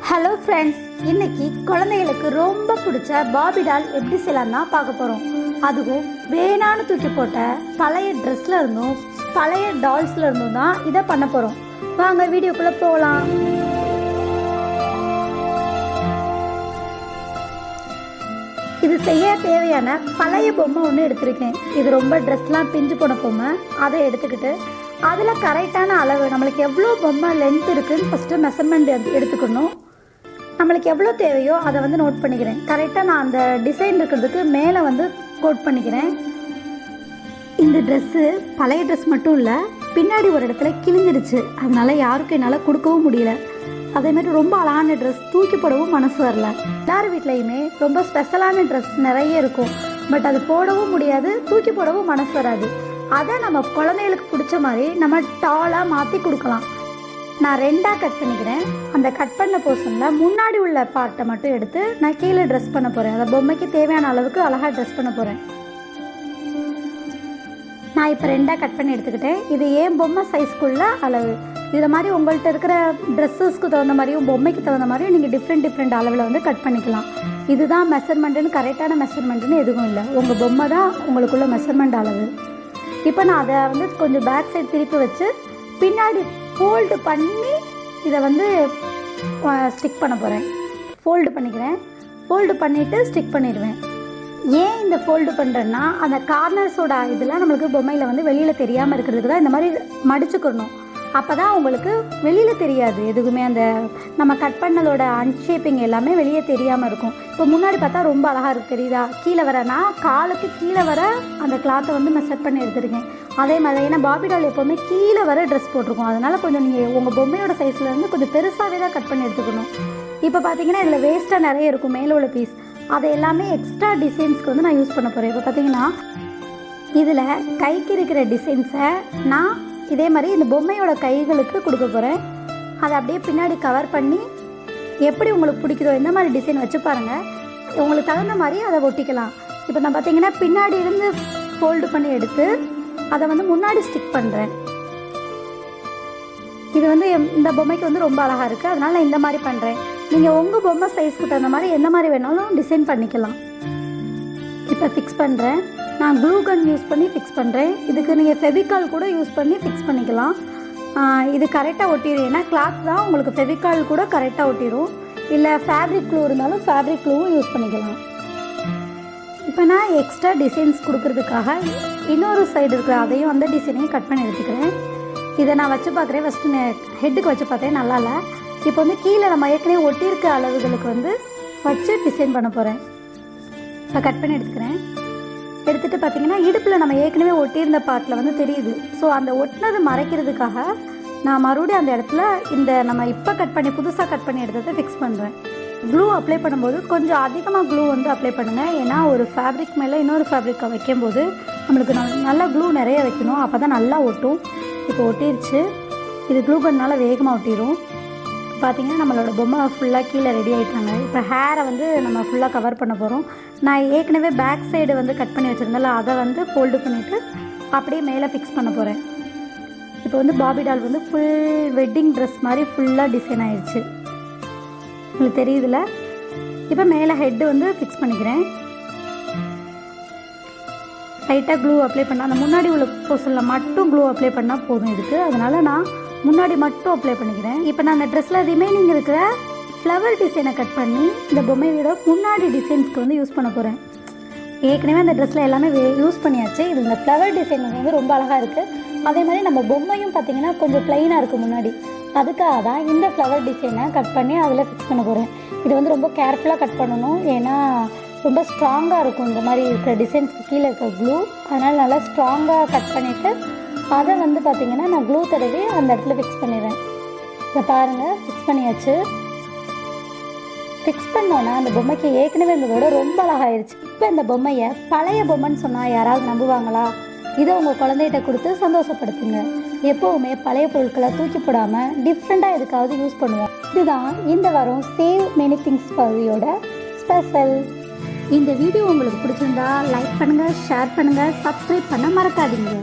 Hello friends, இன்னைக்கு குழந்தைகளுக்கு ரொம்ப பிடிச்ச பாபி டால் எப்படி செய்யலாம் தான் பார்க்க போகிறோம். அதுவும் வேணான்னு தூக்கி போட்ட பழைய ட்ரெஸ்ல இருந்தும் பழைய டால்ஸ்ல இருந்தும் தான் இதை பண்ண போகிறோம். வாங்க வீடியோக்குள்ளே போகலாம். இது செய்ய தேவையான பழைய பொம்மை ஒன்று எடுத்திருக்கேன். இது ரொம்ப ட்ரெஸ்லாம் பிஞ்சு போன பொம்மை. அதை எடுத்துக்கிட்டு அதில் கரெக்டான அளவு நம்மளுக்கு எவ்வளோ பொம்மை லென்த் இருக்குதுன்னு ஃபஸ்ட்டு மெஷர்மெண்ட் எடுத்துக்கணும். நம்மளுக்கு எவ்வளோ தேவையோ அதை வந்து நோட் பண்ணிக்கிறேன். கரெக்டாக நான் அந்த டிசைன் இருக்கிறதுக்கு மேலே வந்து கோட் பண்ணிக்கிறேன். இந்த ட்ரெஸ்ஸு பழைய ட்ரெஸ் மட்டும் இல்லை, பின்னாடி ஒரு இடத்துல கிழிஞ்சிருச்சு. அதனால் யாருக்கும் என்னால் கொடுக்கவும் முடியல. அதேமாதிரி ரொம்ப அழகான ட்ரெஸ் தூக்கி போடவும் மனசு வரல. எல்லார் வீட்லேயுமே ரொம்ப ஸ்பெஷலான ட்ரெஸ் நிறைய இருக்கும். பட் அது போடவும் முடியாது, தூக்கி போடவும் மனசு வராது. அதை நம்ம குழந்தைகளுக்கு பிடிச்ச மாதிரி நம்ம டாலாக மாற்றி கொடுக்கலாம். நான் ரெண்டாக கட் பண்ணிக்கிறேன். அந்த கட் பண்ண போர்ஷனில் முன்னாடி உள்ள பார்ட்டை மட்டும் எடுத்து நான் கீழே ட்ரெஸ் பண்ண போகிறேன். அந்த பொம்மைக்கு தேவையான அளவுக்கு அழகாக ட்ரெஸ் பண்ண போகிறேன். நான் இப்போ ரெண்டாக கட் பண்ணி எடுத்துக்கிட்டேன். இது ஏன் பொம்மை சைஸ்க்குள்ள அளவு. இதை மாதிரி உங்கள்கிட்ட இருக்கிற ட்ரெஸ்ஸஸ்க்கு தகுந்த மாதிரியும் பொம்மைக்கு தகுந்த மாதிரியும் நீங்கள் டிஃப்ரெண்ட் அளவில் வந்து கட் பண்ணிக்கலாம். இதுதான் மெஷர்மெண்ட்டுன்னு கரெக்டான மெஷர்மெண்ட்டுன்னு எதுவும் இல்லை. உங்கள் பொம்மை தான் உங்களுக்குள்ள மெஷர்மெண்ட் அளவு. இப்போ நான் அதை வந்து கொஞ்சம் பேக் சைடு திருப்பி வச்சு பின்னாடி ஃபோல்டு பண்ணி இதை வந்து ஸ்டிக் பண்ண போகிறேன். ஃபோல்டு பண்ணிக்கிறேன். ஃபோல்டு பண்ணிவிட்டு ஸ்டிக் பண்ணிடுவேன். ஏன் இந்த ஃபோல்டு பண்ணுறேன்னா, அந்த கார்னர்ஸோட இதெல்லாம் நம்மளுக்கு பொம்மையில் வந்து வெளியில் தெரியாமல் இருக்கிறதுக்கு தான் இந்த மாதிரி மடிச்சுக்கணும். அப்போ தான் உங்களுக்கு வெளியில் தெரியாது. எதுக்குமே அந்த நம்ம கட் பண்ணதோட அன்ஷேப்பிங் எல்லாமே வெளியே தெரியாமல் இருக்கும். இப்போ முன்னாடி பார்த்தா ரொம்ப அழகாக இருக்குது, தெரியுதா? கீழே வர நான் காலுக்கு கீழே வர அந்த கிளாத்தை வந்து நான் செட் பண்ணி எடுத்துருக்கேன். அதே மாதிரி ஏன்னா பாபி டால் எப்போவுமே கீழே வர ட்ரெஸ் போட்டிருக்கோம். அதனால் கொஞ்சம் நீங்கள் உங்கள் பொம்மையோட சைஸ்லேருந்து கொஞ்சம் பெருசாகவே தான் கட் பண்ணி எடுத்துக்கணும். இப்போ பார்த்தீங்கன்னா இதில் வேஸ்ட்டாக நிறைய இருக்கும் மேலே உள்ள பீஸ். அதை எல்லாமே எக்ஸ்ட்ரா டிசைன்ஸ்க்கு வந்து நான் யூஸ் பண்ண போகிறேன். இப்போ பார்த்தீங்கன்னா இதில் கைக்கு இருக்கிற டிசைன்ஸை நான் இதே மாதிரி இந்த பொம்மையோட கைகளுக்கு கொடுக்க போகிறேன். அதை அப்படியே பின்னாடி கவர் பண்ணி எப்படி உங்களுக்கு பிடிக்குதோ எந்த மாதிரி டிசைன் வச்சு பாருங்கள். உங்களுக்கு தகுந்த மாதிரி அதை ஒட்டிக்கலாம். இப்போ நான் பார்த்தீங்கன்னா பின்னாடி இருந்து ஃபோல்டு பண்ணி எடுத்து அதை வந்து முன்னாடி ஸ்டிக் பண்ணுறேன். இது வந்து இந்த பொம்மைக்கு வந்து ரொம்ப அழகாக இருக்குது. அதனால் நான் இந்த மாதிரி பண்ணுறேன். நீங்கள் உங்கள் பொம்மை சைஸ்க்கு தகுந்த மாதிரி எந்த மாதிரி வேணாலும் டிசைன் பண்ணிக்கலாம். இப்போ ஃபிக்ஸ் பண்ணுறேன். நான் க்ளூ கன் யூஸ் பண்ணி ஃபிக்ஸ் பண்ணுறேன். இதுக்கு நீங்கள் ஃபெவிகால் கூட யூஸ் பண்ணி ஃபிக்ஸ் பண்ணிக்கலாம். இது கரெக்டாக ஒட்டிடும். ஏன்னா கிளாத் தான், உங்களுக்கு ஃபெவிகால் கூட கரெக்டாக ஒட்டிடும். இல்லை ஃபேப்ரிக் க்ளூ இருந்தாலும் ஃபேப்ரிக் க்ளூவும் யூஸ் பண்ணிக்கலாம். இப்போ நான் எக்ஸ்ட்ரா டிசைன்ஸ் கொடுக்குறதுக்காக இன்னொரு சைடு இருக்கிற அதையும் அந்த டிசைனையும் கட் பண்ணி எடுத்துக்கிறேன். இதை நான் வச்சு பார்க்குறேன். ஃபஸ்ட்டு ஹெட்டுக்கு வச்சு பார்த்தேன், நல்லா இல்லை. இப்போ வந்து கீழே நம்ம ஏற்கனவே ஒட்டியிருக்க அளவுகளுக்கு வந்து வச்சு டிசைன் பண்ண போகிறேன். இப்போ கட் பண்ணி எடுத்துக்கிறேன். எடுத்துகிட்டு பார்த்தீங்கன்னா இடுப்பில் நம்ம ஏற்கனவே ஒட்டியிருந்த பார்ட்டில் வந்து தெரியுது. ஸோ அந்த ஒட்டினது மறைக்கிறதுக்காக நான் மறுபடியும் அந்த இடத்துல இந்த நம்ம இப்போ கட் பண்ணி புதுசாக கட் பண்ணி எடுத்ததை ஃபிக்ஸ் பண்ணுறேன். க்ளூ அப்ளை பண்ணும்போது கொஞ்சம் அதிகமாக க்ளூ வந்து அப்ளை பண்ணுங்கள். ஏன்னா ஒரு ஃபேப்ரிக் மேலே இன்னொரு ஃபேப்ரிக்கை வைக்கும்போது நம்மளுக்கு நல்லா க்ளூ நிறைய வைக்கணும். அப்போ தான் நல்லா ஒட்டும். இப்போ ஒட்டிடுச்சு. இது க்ளூ கன்னால் வேகமாக ஒட்டிடும். பார்த்திங்கன்னா நம்மளோட பொம்மை ஃபுல்லாக கீழே ரெடி ஆகிட்டாங்க. இப்போ ஹேரை வந்து நம்ம ஃபுல்லாக கவர் பண்ண போகிறோம். நான் ஏற்கனவே பேக் சைடு வந்து கட் பண்ணி வச்சுருந்தால அதை வந்து ஃபோல்டு பண்ணிவிட்டு அப்படியே மேலே ஃபிக்ஸ் பண்ண போகிறேன். இப்போ வந்து பாபி டால் வந்து ஃபுல் வெட்டிங் ட்ரெஸ் மாதிரி ஃபுல்லாக டிசைன் ஆயிடுச்சு. உங்களுக்கு தெரியுதுல? இப்போ மேலே ஹெட்டு வந்து ஃபிக்ஸ் பண்ணிக்கிறேன். லைட்டாக க்ளூ அப்ளை பண்ணால் அந்த முன்னாடி உள்ள போர்ஷனில் மட்டும் க்ளூ அப்ளை பண்ணால் போதும் இதுக்கு. அதனால் நான் முன்னாடி மட்டும் அப்ளை பண்ணிக்கிறேன். இப்போ நான் அந்த ட்ரெஸ்ஸில் ரிமைனிங் இருக்கிற ஃப்ளவர் டிசைனை கட் பண்ணி இந்த பொம்மையோட முன்னாடி டிசைன்ஸ்க்கு வந்து யூஸ் பண்ண போகிறேன். ஏற்கனவே அந்த ட்ரெஸ்ஸில் எல்லாமே யூஸ் பண்ணியாச்சு. இது இந்த ஃப்ளவர் டிசைன் வந்து ரொம்ப அழகாக இருக்குது. அதே மாதிரி நம்ம பொம்மையும் பார்த்திங்கன்னா கொஞ்சம் ப்ளைனாக இருக்குது முன்னாடி. அதுக்காக தான் இந்த ஃப்ளவர் டிசைனை கட் பண்ணி அதில் ஃபிக்ஸ் பண்ண போகிறேன். இது வந்து ரொம்ப கேர்ஃபுல்லாக கட் பண்ணணும். ஏன்னா ரொம்ப ஸ்ட்ராங்காக இருக்கும் இந்த மாதிரி இருக்கிற டிசைன்ஸ்க்கு கீழே இருக்க க்ளூ. அதனால் நல்லா ஸ்ட்ராங்காக கட் பண்ணிவிட்டு அதை வந்து பார்த்திங்கன்னா நான் க்ளூ தடவி அந்த இடத்துல ஃபிக்ஸ் பண்ணிடுறேன். இதை பாருங்கள், ஃபிக்ஸ் பண்ணியாச்சு. ஃபிக்ஸ் பண்ணோன்னா அந்த பொம்மைக்கு ஏற்கனவே இருந்ததோட ரொம்ப அழகாயிருச்சு. இப்போ இந்த பொம்மையை பழைய பொம்மைன்னு சொன்னால் யாராவது நம்புவாங்களா? இதை உங்கள் குழந்தைகிட்ட கொடுத்து சந்தோஷப்படுத்துங்க. எப்போவுமே பழைய பொருட்களை தூக்கி போடாமல் டிஃப்ரெண்ட்டாக எதுக்காவது யூஸ் பண்ணுவோம். இதுதான் இந்த வாரம் சேவ் மெனி திங்ஸ் பகுதியோட ஸ்பெஷல். இந்த வீடியோ உங்களுக்கு பிடிச்சிருந்தா லைக் பண்ணுங்கள், ஷேர் பண்ணுங்கள், சப்ஸ்கிரைப் பண்ண மறக்காதீங்க.